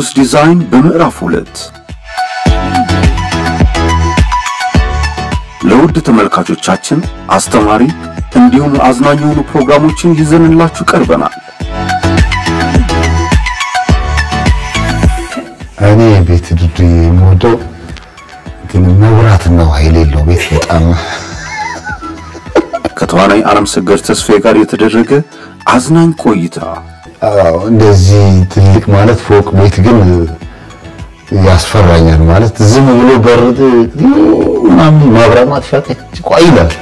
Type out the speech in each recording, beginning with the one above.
በቅዱስ ዲዛይን በምዕራፍ 2 ለውድ ተመልካቾቻችን አስተማሪ እንዲሁም አዝናኝ የሆኑ ፕሮግራሞችን ይዘንላችሁ ቀርበናል። እኔ ቤት ድድ የምወደው ግን መብራትና ኃይል የለው ቤት በጣም ከተዋናይ ዓለምሰገድ ተስፋዬ ጋር የተደረገ አዝናኝ ቆይታ። እንደዚህ ትልቅ ማለት ፎቅ ቤት ግን ያስፈራኛል ማለት ዝም ብሎ በርድ ምናምን ማብራት ማጥፋት ይቆያል።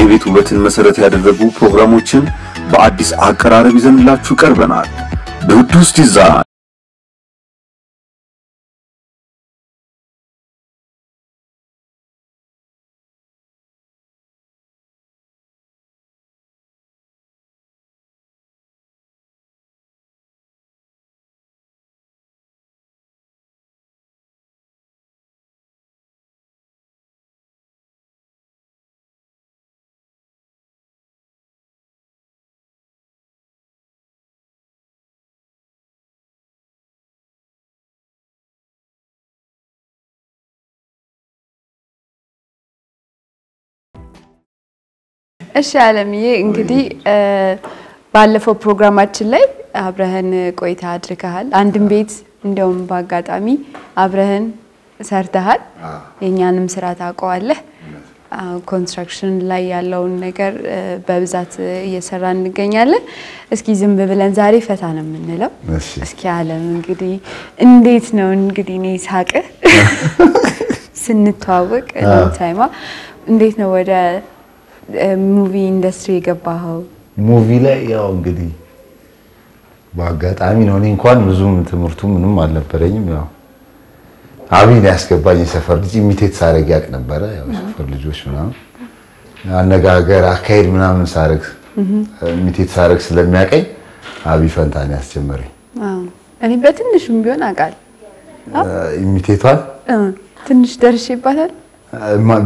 የቤት ውበትን መሰረት ያደረጉ ፕሮግራሞችን በአዲስ አቀራረብ ይዘንላችሁ ቀርበናል። በቅዱስ ዲዛይን እሺ ዓለምዬ እንግዲህ ባለፈው ፕሮግራማችን ላይ አብረህን ቆይታ አድርገሃል። አንድም ቤት እንደውም ባጋጣሚ አብረህን ሰርተሃል። የኛንም ስራ ታውቀዋለህ። ኮንስትራክሽን ላይ ያለውን ነገር በብዛት እየሰራን እንገኛለን። እስኪ ዝም ብለን ዛሬ ፈታ ነው የምንለው። እስኪ ዓለም እንግዲህ እንዴት ነው እንግዲህ እኔ ሳቀ ስንተዋወቅ ታይማ እንዴት ነው ወደ ሙቪ ኢንደስትሪ የገባኸው? ሙቪ ላይ ያው እንግዲህ በአጋጣሚ ነው። እኔ እንኳን ብዙም ትምህርቱ ምንም አልነበረኝም። ያው አብይ ያስገባኝ የሰፈር ልጅ ኢሚቴት ሳረግ ያቅ ነበር። ያው ሰፈር ልጆች ምናምን አነጋገር አካሄድ ምናምን ሳረግ ኢሚቴት ሳረግ ስለሚያቀኝ አብይ ፈንታን ያስጀመረኝ። እኔ በትንሹም ቢሆን አቃል ኢሚቴቷን ትንሽ ደርሼባታል።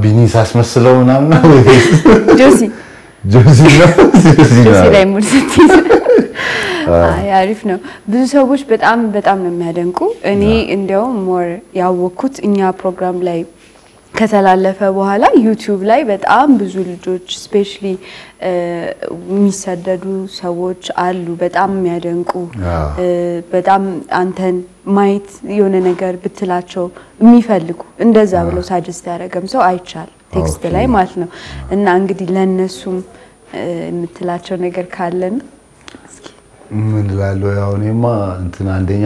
ቢኒስ አስመስለው ምናምን ነው ጆሲ ላይ ሙርሲቲ አሪፍ ነው። ብዙ ሰዎች በጣም ነው የሚያደንቁ። እኔ እንደው ሞር ያወኩት እኛ ፕሮግራም ላይ ከተላለፈ በኋላ ዩቲዩብ ላይ በጣም ብዙ ልጆች ስፔሻሊ የሚሰደዱ ሰዎች አሉ በጣም የሚያደንቁ በጣም አንተን ማይት የሆነ ነገር ብትላቸው የሚፈልጉ እንደዛ ብለው ሳጀስት ያደረገም ሰው አይቻል ቴክስት ላይ ማለት ነው። እና እንግዲህ ለነሱም የምትላቸው ነገር ካለን እስኪ ምን ላለው ያው እኔማ እንትን አንደኛ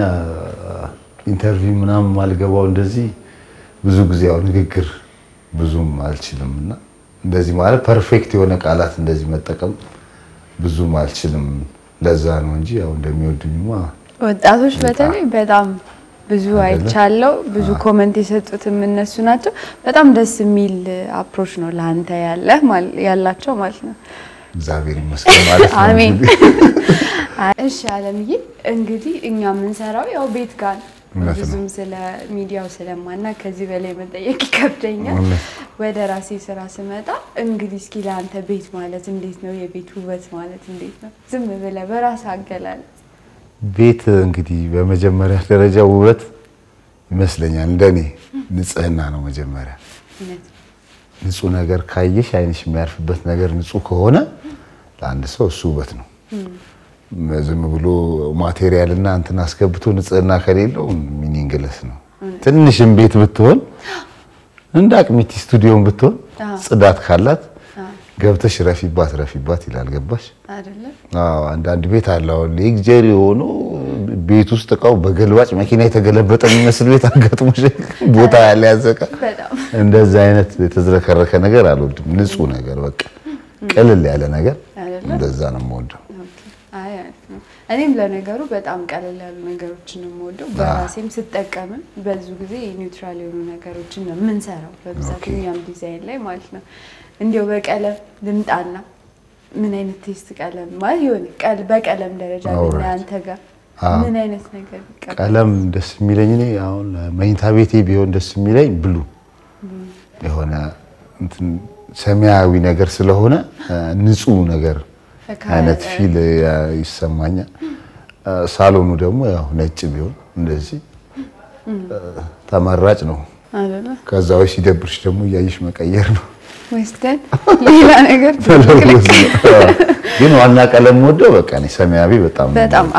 ኢንተርቪው ምናምን ማልገባው እንደዚህ ብዙ ጊዜ ያው ንግግር ብዙም አልችልምና እንደዚህ ማለት ፐርፌክት የሆነ ቃላት እንደዚህ መጠቀም ብዙም አልችልም። ለዛ ነው እንጂ ያው እንደሚወዱኝማ ወጣቶች በተለይ በጣም ብዙ አይቻለው። ብዙ ኮሜንት የሰጡትም እነሱ ናቸው። በጣም ደስ የሚል አፕሮች ነው ላንተ ያላቸው ማለት ነው። እግዚአብሔር ይመስገን ማለት ነው። አሜን። እሺ ዓለምዬ እንግዲህ እኛ ምን ሰራው ያው ቤት ጋር ብዙም ስለ ሚዲያው ስለማና ከዚህ በላይ መጠየቅ ይከብደኛል። ወደ ራሴ ስራ ስመጣ እንግዲህ እስኪ ላንተ ቤት ማለት እንዴት ነው? የቤት ውበት ማለት እንዴት ነው? ዝም ብለህ በራስ አገላለጽ። ቤት እንግዲህ በመጀመሪያ ደረጃ ውበት ይመስለኛል እንደኔ ንጽህና ነው መጀመሪያ። ንጹህ ነገር ካየሽ አይንሽ የሚያርፍበት ነገር ንጹህ ከሆነ ለአንድ ሰው እሱ ውበት ነው። ዝም ብሎ ማቴሪያልና እንትን አስገብቶ ንጽህና ከሌለው ሚኒንግለስ ነው። ትንሽም ቤት ብትሆን እንዳቅሚቲ ስቱዲዮም ብትሆን ጽዳት ካላት ገብተሽ ረፊባት ይላል። ገባሽ አይደለ? አንዳንድ ቤት አለው ሌክጀሪ ሆኖ ቤት ውስጥ እቃው በገልባጭ መኪና የተገለበጠ የሚመስል ቤት አጋጥሞሽ ቦታ ያለ ያዘቃ እንደዛ አይነት የተዝረከረከ ነገር አልወድም። ንጹህ ነገር በቃ ቀለል ያለ ነገር እንደዛ ነው የምወደው። እኔም ለነገሩ በጣም ቀለል ያሉ ነገሮችን ነው የምወደው። በራሴም ስጠቀም በዙ ጊዜ ኒውትራል የሆኑ ነገሮችን ነው የምንሰራው በብዛት እኛም ዲዛይን ላይ ማለት ነው። እንዲያው በቀለም ልምጣና ምን አይነት ቴስት ቀለም ማለት ይሆን በቀለም ደረጃ ግን አንተ ጋር ምን አይነት ነገር ቀለም ደስ የሚለኝ እኔ አሁን መኝታ ቤቴ ቢሆን ደስ የሚለኝ ብሉ የሆነ እንትን ሰማያዊ ነገር ስለሆነ ንጹህ ነገር አይነት ፊል ይሰማኛል። ሳሎኑ ደግሞ ያው ነጭ ቢሆን እንደዚህ ተመራጭ ነው አይደለ? ከዛው ሲደብርሽ ደግሞ ያይሽ መቀየር ነው ወስደን ሌላ ነገር ግን ዋና ቀለም ወደው በቃ ነው ሰማያዊ በጣም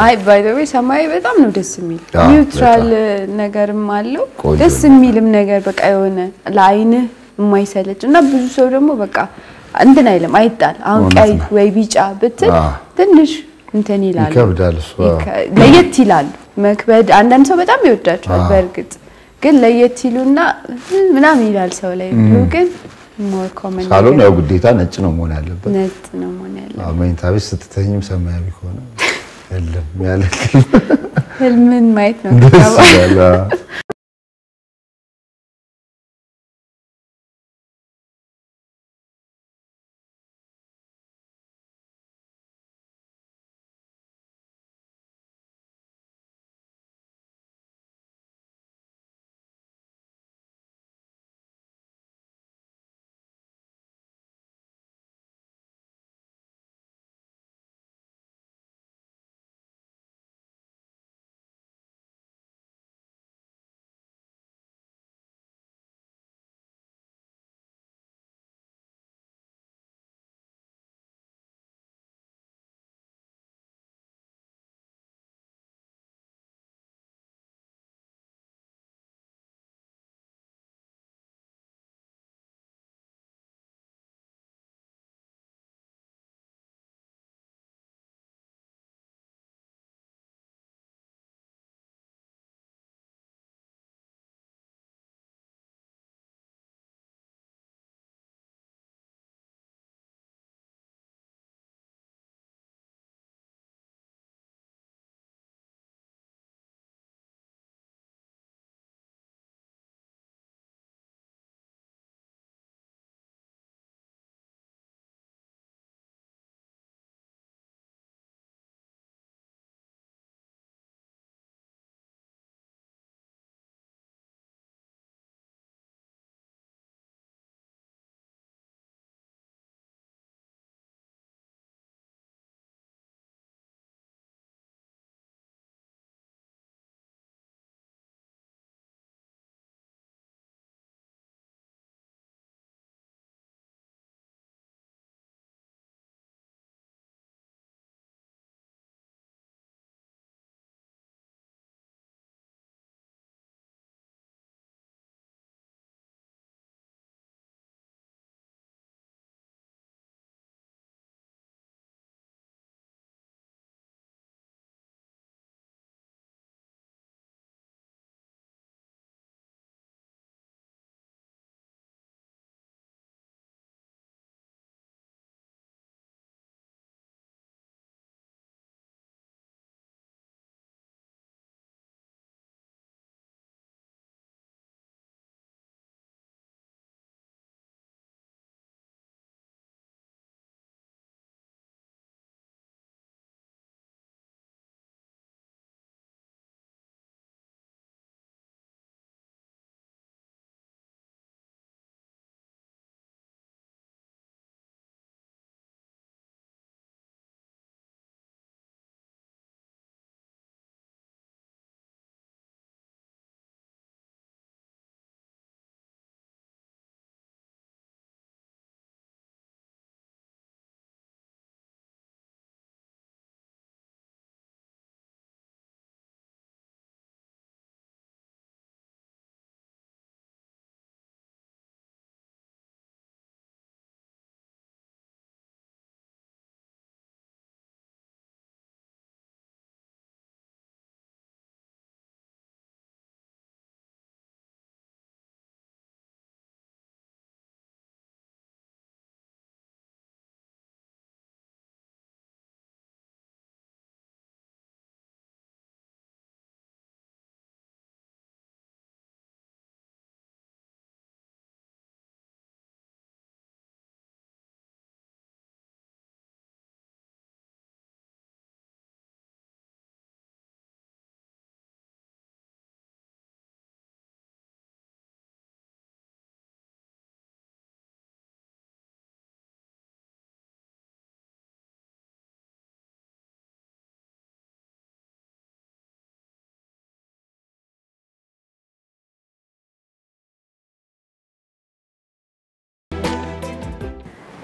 አይ ባይ ዘ ዌይ ሰማያዊ በጣም ነው ደስ የሚል ኒውትራል ነገርም አለው ደስ የሚልም ነገር በቃ የሆነ ለአይን የማይሰለች እና ብዙ ሰው ደግሞ በቃ እንትን አይልም አይጣል አሁን ቀይ ወይ ቢጫ ብትል ትንሽ እንትን ይላል ይከብዳል እሱ ለየት ይላል መክበድ አንዳንድ ሰው በጣም ይወዳቸዋል በርግጥ ግን ለየት ይሉና ምናምን ይላል ሰው ላይ ግን ሞር ኮመን ሳሎን ያው ግዴታ ነጭ ነው መሆን ያለበት ነጭ ነው መሆን ያለበት መኝታ ቤት ስትተኝም ሰማያዊ ከሆነ የለም ያለ ህልምን ማየት ነው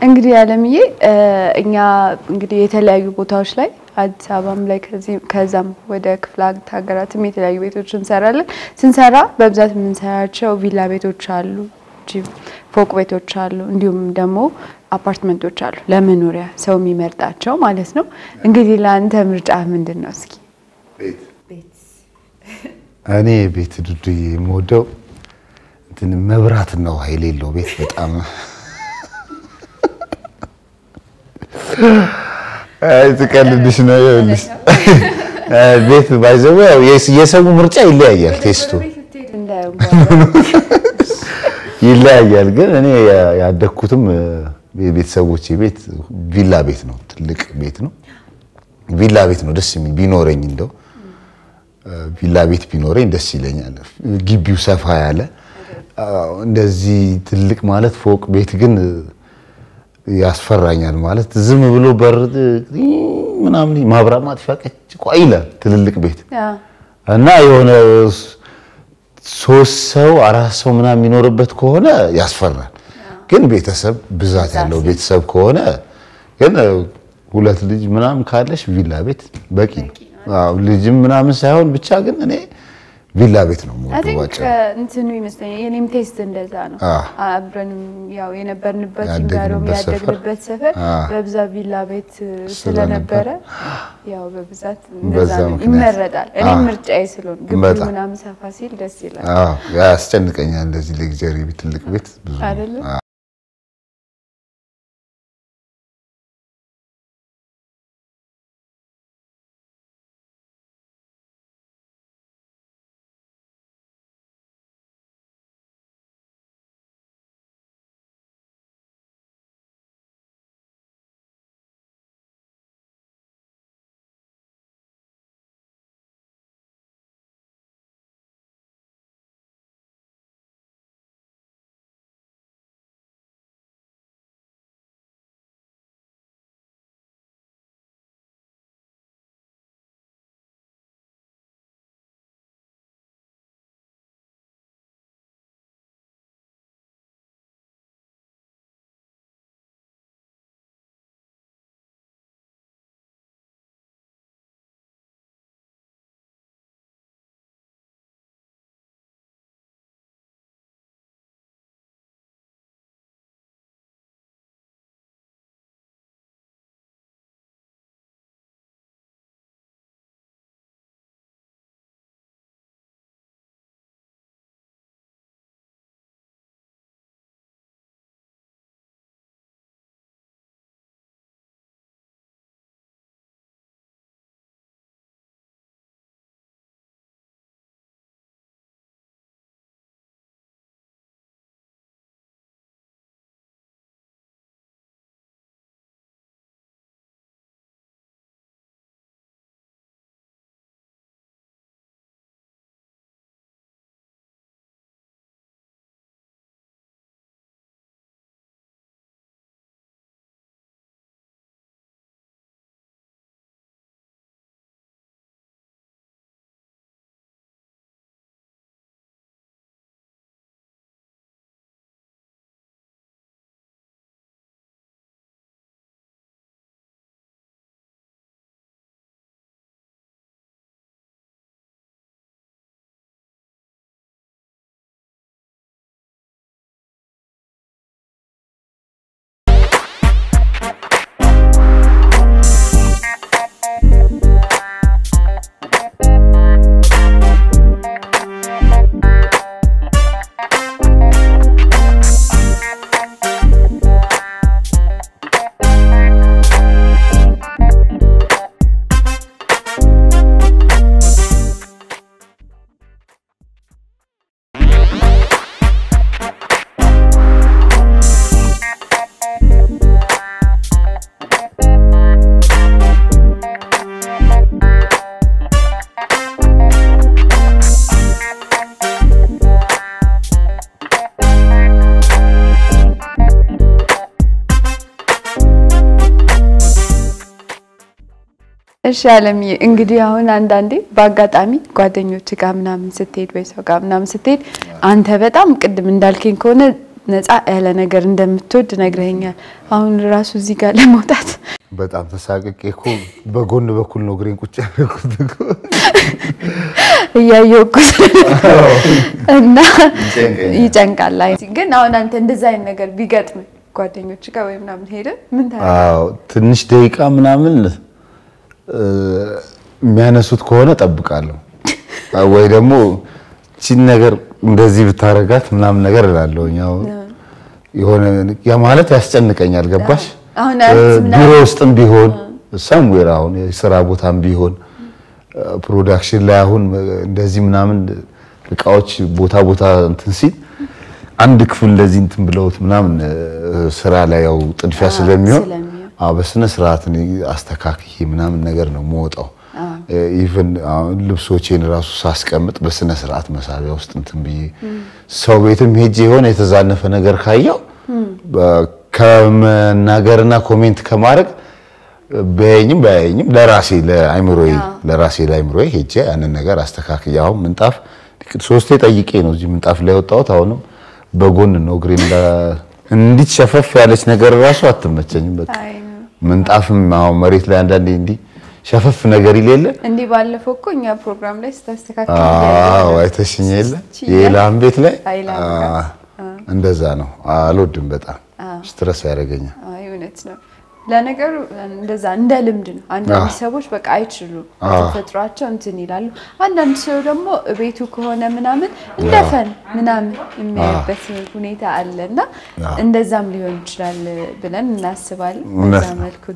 እንግዲህ አለምዬ እኛ እንግዲህ የተለያዩ ቦታዎች ላይ አዲስ አበባም ላይ ከዛም ወደ ክፍለ ሀገራትም የተለያዩ ቤቶች እንሰራለን ስንሰራ በብዛት የምንሰራቸው ቪላ ቤቶች አሉ ፎቅ ቤቶች አሉ እንዲሁም ደግሞ አፓርትመንቶች አሉ ለመኖሪያ ሰው የሚመርጣቸው ማለት ነው እንግዲህ ለአንተ ምርጫ ምንድነው እስኪ ቤት እኔ ቤት ዱዱዬ የምወደው እንትን መብራት ነው ኃይል የለው ቤት በጣም አይ ተቀልድሽ ነው ይኸውልሽ ቤት ባይዘው የሰው ምርጫ ይለያያል ቴስቱ ይለያያል ግን እኔ ያደኩትም ቤተሰቦቼ ቤት ቪላ ቤት ነው ትልቅ ቤት ነው ቪላ ቤት ነው ደስ የሚል ቢኖረኝ እንደው ቪላ ቤት ቢኖረኝ ደስ ይለኛል ግቢው ሰፋ ያለ እንደዚህ ትልቅ ማለት ፎቅ ቤት ግን ያስፈራኛል ማለት ዝም ብሎ በር ምናምን ማብራት ማጥፋቀች ቆይላ ትልልቅ ቤት እና የሆነ 3 ሰው 4 ሰው ምናምን የሚኖርበት ከሆነ ያስፈራል ግን ቤተሰብ ብዛት ያለው ቤተሰብ ከሆነ ግን 2 ልጅ ምናምን ካለሽ ቪላ ቤት በቂ ነው አው ልጅም ምናምን ሳይሆን ብቻ ግን እኔ ቪላ ቤት ነው ሞልቷቸው እንትኑ ይመስለኛል የኔም ቴስት እንደዛ ነው አብረንም ያው የነበርንበት ጋርም ያደግንበት ሰፈር በብዛት ቪላ ቤት ስለነበረ ያው በብዛት እንደዛ ይመረጣል እኔ ምርጫዬ ስለሆነ ግቢው ምናምን ሰፋ ሲል ደስ ይላል ያስጨንቀኛል እንደዚህ ሌክዠሪ ትልቅ ቤት ብዙ አይደለም እሺ አለምዬ እንግዲህ አሁን አንዳንዴ በአጋጣሚ ጓደኞች ጋር ምናምን ስትሄድ ወይ ሰው ጋር ምናምን ስትሄድ አንተ በጣም ቅድም እንዳልከኝ ከሆነ ነፃ ያለ ነገር እንደምትወድ ነግረኛል አሁን ራሱ እዚህ ጋር ለመውጣት በጣም ተሳቅቄ እኮ በጎን በኩል ነው ግሬን ቁጭ ያደረኩት እኮ ያየውኩት እና ይጨንቃል ግን አሁን አንተ እንደዛ አይነት ነገር ቢገጥም ጓደኞች ጋር ወይ ምናምን ሄደ ምን ታዲያ አዎ ትንሽ ደቂቃ ምናምን የሚያነሱት ከሆነ ጠብቃለሁ ወይ ደግሞ ቺን ነገር እንደዚህ ብታረጋት ምናምን ነገር እላለሁ ያው የሆነ ያ ማለት ያስጨንቀኛል ገባሽ አሁን ቢሮ ውስጥም ቢሆን somewhere አሁን የሥራ ቦታም ቢሆን ፕሮዳክሽን ላይ አሁን እንደዚህ ምናምን እቃዎች ቦታ እንትን ሲል አንድ ክፍል እንደዚህ እንትን ብለውት ምናምን ስራ ላይ ያው ጥድፊያ ስለሚሆን በስነ ስርዓት አስተካክዬ ምናምን ነገር ነው የምወጣው ኢቭን ልብሶቼን ራሱ ሳስቀምጥ በስነ ስርዓት መሳቢያ ውስጥ እንትን ብዬ ሰው ቤትም ሄጄ የሆነ የተዛነፈ ነገር ካየው ከመናገርና ኮሜንት ከማድረግ በየኝም ለራሴ ሄጄ ያንን ነገር አስተካክዬ አሁን ምንጣፍ ሶስቴ ጠይቄ ነው እዚህ ምንጣፍ ላይ ወጣሁት አሁንም በጎን ነው ግሪን እንዲቸፈፍ ያለች ነገር ራሱ አትመቸኝም በቃ ምንጣፍም አሁን መሬት ላይ አንዳንዴ እንዲ ሸፈፍ ነገር ይሌለ እንዲ ባለፈው እኮ እኛ ፕሮግራም ላይ ተስተካክለ አይተሽኝ የለ የላም ቤት ላይ እንደዛ ነው አልወድም በጣም ስትረስ ያደርገኛል እውነት ነው ለነገሩ እንደዛ እንደ ልምድ ነው አንዳንድ ሰዎች በቃ አይችሉ ተፈጥሯቸው እንትን ይላሉ አንዳንድ ሰው ደግሞ ቤቱ ከሆነ ምናምን እንደፈን ምናምን የሚያበት ሁኔታ አለና እንደዛም ሊሆን ይችላል ብለን እናስባለን በዛ መልኩ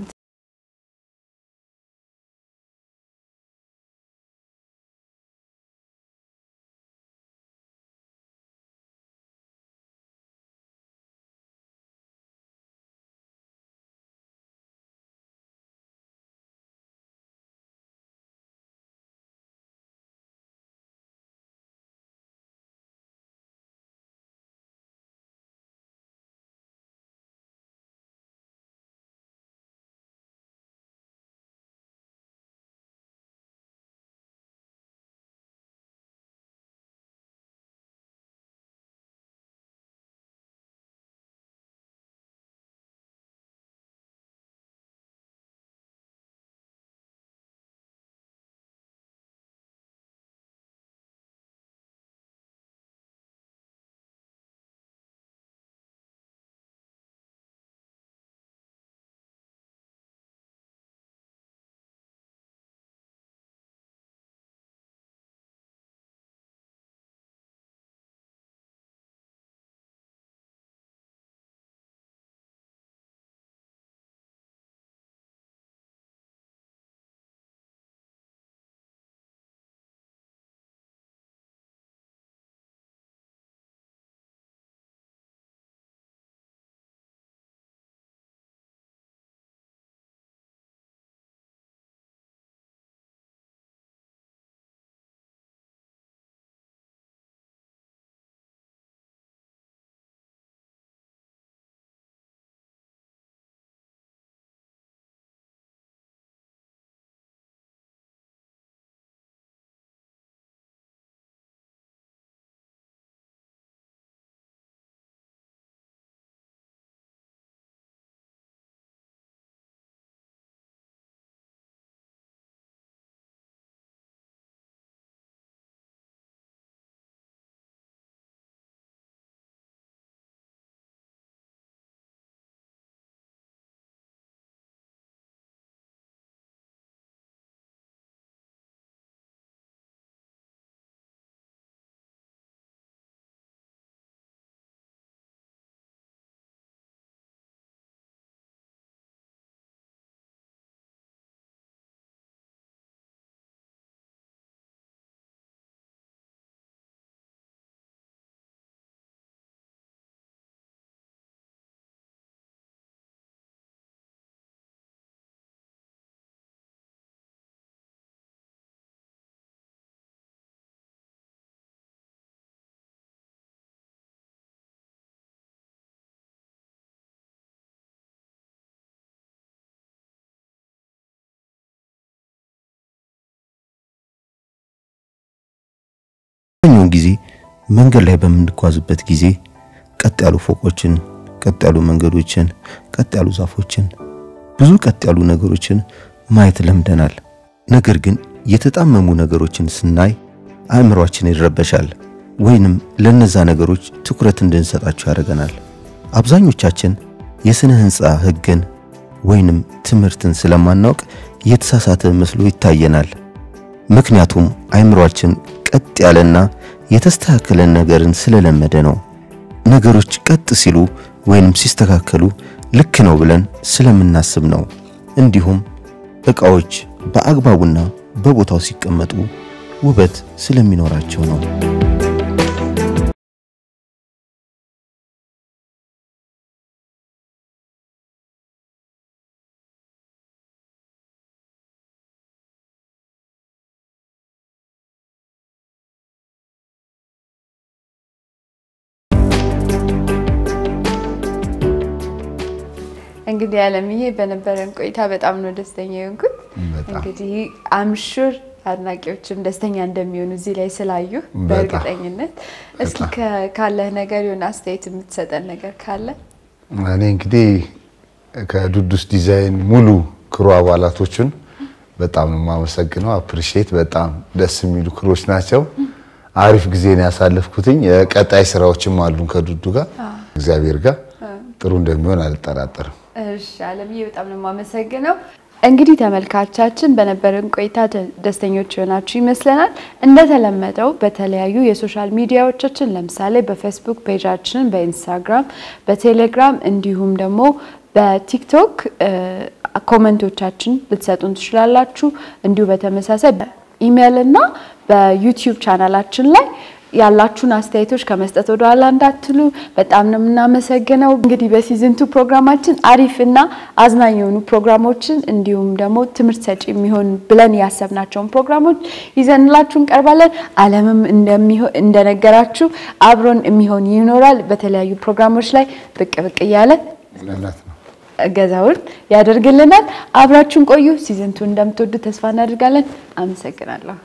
ጊዜ መንገድ ላይ በምንጓዝበት ጊዜ ቀጥ ያሉ ፎቆችን ቀጥ ያሉ መንገዶችን ቀጥ ያሉ ዛፎችን ብዙ ቀጥ ያሉ ነገሮችን ማየት ለምደናል ነገር ግን የተጣመሙ ነገሮችን ስናይ አእምሮአችን ይረበሻል ወይንም ለነዛ ነገሮች ትኩረት እንድንሰጣቸው ያደርገናል አብዛኞቻችን የስነ ህንጻ ህግን ወይንም ትምህርትን ስለማናውቅ የተሳሳተ መስሎ ይታየናል ምክንያቱም አእምሮአችን ቀጥ ያለና የተስተካከለ ነገርን ስለለመደ ነው ነገሮች ቀጥ ሲሉ ወይንም ሲስተካከሉ ልክ ነው ብለን ስለምናስብ ነው እንዲሁም እቃዎች በአግባቡና በቦታው ሲቀመጡ ውበት ስለሚኖራቸው ነው እንግዲህ ዓለምዬ በነበረን ቆይታ በጣም ነው ደስተኛ የሆንኩት እንግዲህ አምሹር አድናቂዎችም ደስተኛ እንደሚሆኑ እዚህ ላይ ስላዩ በእርግጠኝነት እስኪ ካለ ነገር የሆነ አስተያየት የምትሰጠን ነገር ካለ እኔ እንግዲህ ከዱዱስ ዲዛይን ሙሉ ክሩ አባላቶችን በጣም ነው ማመሰግነው አፕሪሺየት በጣም ደስ የሚሉ ክሮች ናቸው አሪፍ ጊዜ ነው ያሳለፍኩትኝ ቀጣይ ስራዎችም አሉን ከዱዱ ጋር እግዚአብሔር ጋር ጥሩ እንደሚሆን አልጠራጠርም እሺ ዓለምዬ በጣም ነው ማመሰግነው እንግዲህ ተመልካቾቻችን በነበረን ቆይታ ደስተኞች ሆናችሁ ይመስለናል እንደተለመደው በተለያዩ የሶሻል ሚዲያዎቻችን ለምሳሌ በፌስቡክ ፔጃችን በኢንስታግራም በቴሌግራም እንዲሁም ደግሞ በቲክቶክ ኮሜንቶቻችን ልትሰጡን ትችላላችሁ እንዲሁ በተመሳሳይ በኢሜል እና በዩቲዩብ ቻናላችን ላይ ያላችሁን አስተያየቶች ከመስጠት ወደ ኋላ እንዳትሉ በጣም ነው እናመሰግነው እንግዲህ በሲዝን 2 ፕሮግራማችን አሪፍና አዝናኝ የሆኑ ፕሮግራሞችን እንዲሁም ደግሞ ትምህርት ሰጪ የሚሆን ብለን ያሰብናቸው ፕሮግራሞች ይዘንላችሁ እንቀርባለን ዓለምም እንደነገራችሁ አብሮን የሚሆን ይኖራል በተለያዩ ፕሮግራሞች ላይ ብቅ ይያለ ገዛውን ያደርግልናል አብራችሁን ቆዩ ሲዝን 2 እንደምትወዱ ተስፋ እናደርጋለን አመሰግናለሁ